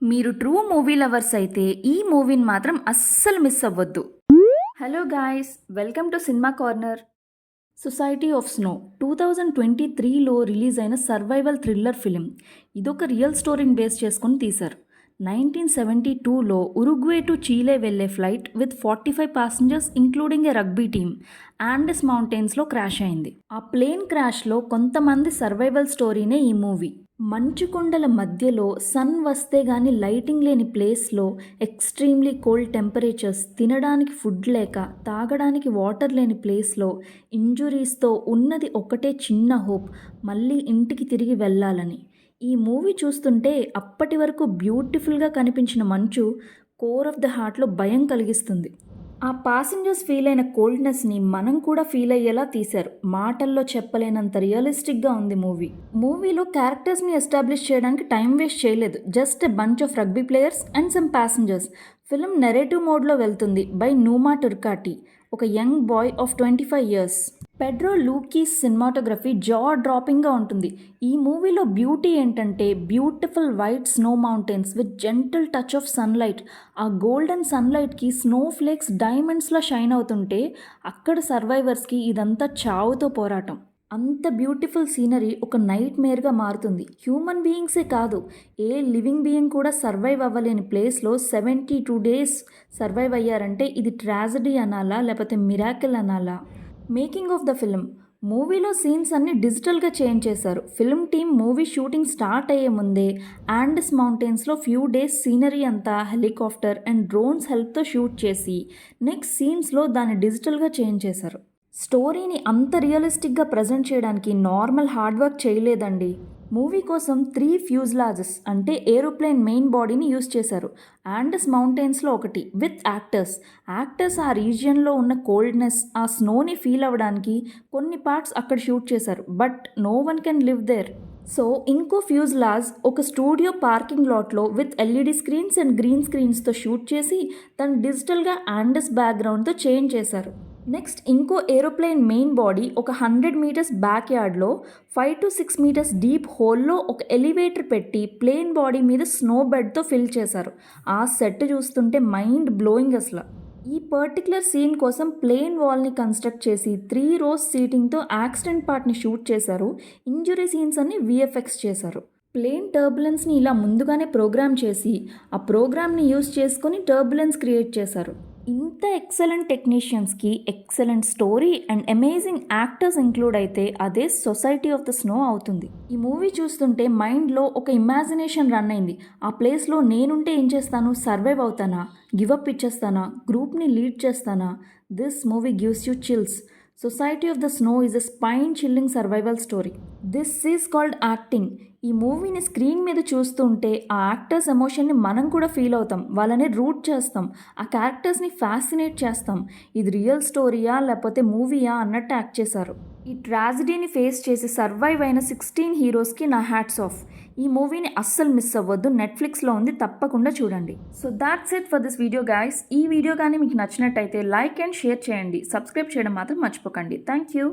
మీరు true movie lovers అయితే ఈ మూవీని మాత్రం అస్సలు మిస్ అవ్వద్దు. Hello guys, welcome to cinema corner. Society of snow 2023లో రిలీజ్ అయిన సర్వైవల్ థ్రిల్లర్ ఫిలిం. ఇదొక రియల్ స్టోరీని బేస్ చేసుకొని తీశారు. 1972లో ఉరుగ్వే టు చీలే వెళ్లే flight with 45 passengers including a rugby team Andes మౌంటైన్స్లో క్రాష్ అయింది. ఆ ప్లేన్ క్రాష్లో కొంతమంది సర్వైవల్ స్టోరీనే ఈ మూవీ. మంచు కొండల మధ్యలో సన్ వస్తే గానీ లైటింగ్ లేని ప్లేస్లో ఎక్స్ట్రీమ్లీ కోల్డ్ టెంపరేచర్స్, తినడానికి ఫుడ్ లేక తాగడానికి వాటర్ లేని ప్లేస్లో ఇంజురీస్తో ఉన్నది ఒకటే చిన్న హోప్, మళ్ళీ ఇంటికి తిరిగి వెళ్ళాలని. ఈ మూవీ చూస్తుంటే అప్పటి వరకు బ్యూటిఫుల్గా కనిపించిన మంచు కోర్ ఆఫ్ ద హార్ట్లో భయం కలిగిస్తుంది. ఆ పాసెంజర్స్ ఫీల్ అయిన కోల్డ్నెస్ని మనం కూడా ఫీల్ అయ్యేలా తీశారు. మాటల్లో చెప్పలేనంత రియలిస్టిక్గా ఉంది మూవీ. మూవీలో క్యారెక్టర్స్ని ఎస్టాబ్లిష్ చేయడానికి టైం వేస్ట్ చేయలేదు. Just a bunch of rugby players and some passengers. Film narrative మోడ్లో వెళ్తుంది బై నూమా టుర్కాటి, ఒక young boy of 25 years. Pedro Luque's cinematography jaw డ్రాపింగ్గా ఉంటుంది. ఈ మూవీలో బ్యూటీ ఏంటంటే beautiful white snow mountains with gentle touch of sunlight. ఆ golden సన్లైట్కి స్నో ఫ్లేక్స్ డైమండ్స్లా షైన్ అవుతుంటే అక్కడ సర్వైవర్స్కి ఇదంతా చావుతో పోరాటం. అంత బ్యూటిఫుల్ సీనరీ ఒక నైట్ మేర్గా మారుతుంది. హ్యూమన్ బీయింగ్సే కాదు, ఏ లివింగ్ బీయింగ్ కూడా సర్వైవ్ అవ్వలేని ప్లేస్లో 72 days సర్వైవ్ అయ్యారంటే ఇది ట్రాజడీ అనాలా లేకపోతే మిరాకిల్ అనాలా? Making of the film. మూవీలో సీన్స్ అన్ని డిజిటల్గా చేంజ్ చేశారు. Film team movie shooting start అయ్యే ముందే ఆండెస్ మౌంటైన్స్లో ఫ్యూ డేస్ సీనరీ అంతా హెలికాప్టర్ అండ్ డ్రోన్స్ హెల్ప్తో షూట్ చేసి నెక్స్ట్ సీన్స్లో దాన్ని డిజిటల్గా చేంజ్ చేశారు. స్టోరీని అంత రియలిస్టిక్గా ప్రజెంట్ చేయడానికి నార్మల్ హార్డ్ వర్క్ చేయలేదండి. మూవీ కోసం 3 ఫ్యూజ్లాజెస్ అంటే ఏరోప్లేన్ మెయిన్ బాడీని యూజ్ చేశారు. ఆండెస్ మౌంటైన్స్లో ఒకటి విత్ యాక్టర్స్ ఆ రీజియన్లో ఉన్న కోల్డ్నెస్, ఆ స్నోని ఫీల్ అవ్వడానికి కొన్ని పార్ట్స్ అక్కడ షూట్ చేశారు. But no one can live there. So ఇంకో ఫ్యూజ్లాజ్ ఒక స్టూడియో పార్కింగ్ లాట్లో with LED screens and green స్క్రీన్స్తో షూట్ చేసి తను డిజిటల్గా ఆండెస్ బ్యాక్గ్రౌండ్తో చేంజ్ చేశారు. నెక్స్ట్ ఇంకో ఏరోప్లేన్ మెయిన్ బాడీ ఒక 100 meters బ్యాక్ యార్డ్లో 5 to 6 meters డీప్ హోల్లో ఒక ఎలివేటర్ పెట్టి ప్లేన్ బాడీ మీద స్నో బెడ్తో ఫిల్ చేశారు. ఆ సెట్ చూస్తుంటే మైండ్ బ్లోయింగ్ అసలు. ఈ పర్టికులర్ సీన్ కోసం ప్లేన్ వాల్ని కన్స్ట్రక్ట్ చేసి 3 rows సీటింగ్తో యాక్సిడెంట్ పార్ట్ని షూట్ చేశారు. ఇంజురీ సీన్స్ అన్ని విఎఫ్ఎక్స్ చేశారు. ప్లేన్ టర్బులెన్స్ని ఇలా ముందుగానే ప్రోగ్రామ్ చేసి ఆ ప్రోగ్రామ్ని యూజ్ చేసుకొని టర్బులెన్స్ క్రియేట్ చేశారు. ఇంత ఎక్సలెంట్ టెక్నీషియన్స్కి excellent story and amazing actors include అయితే అదే సొసైటీ ఆఫ్ ద స్నో అవుతుంది. ఈ మూవీ చూస్తుంటే మైండ్లో ఒక ఇమాజినేషన్ రన్ అయింది. ఆ ప్లేస్లో నేనుంటే ఏం చేస్తాను? సర్వైవ్ అవుతానా? గివప్ ఇచ్చేస్తానా? గ్రూప్ని లీడ్ చేస్తానా? This movie gives you chills. Society of the snow is a spine chilling survival story. This is called acting. ఈ మూవీని స్క్రీన్ మీద చూస్తుంటే ఆ యాక్టర్స్ ఎమోషన్ని మనం కూడా ఫీల్ అవుతాం, వాళ్ళని రూట్ చేస్తాం, ఆ క్యారెక్టర్స్ని ఫ్యాసినేట్ చేస్తాం. ఇది రియల్ స్టోరీయా లేకపోతే మూవీయా అన్నట్టు యాక్ట్ చేశారు. ఈ ట్రాజడీని ఫేస్ చేసి సర్వైవ్ అయిన 16 heroesకి నా హ్యాట్స్ ఆఫ్. ఈ మూవీని అస్సలు మిస్ అవ్వద్దు. నెట్ఫ్లిక్స్లో ఉంది, తప్పకుండా చూడండి. So that's it for this video guys. ఈ వీడియో కానీ మీకు నచ్చినట్టయితే లైక్ అండ్ షేర్ చేయండి. సబ్స్క్రైబ్ చేయడం మాత్రం మర్చిపోకండి. Thank you.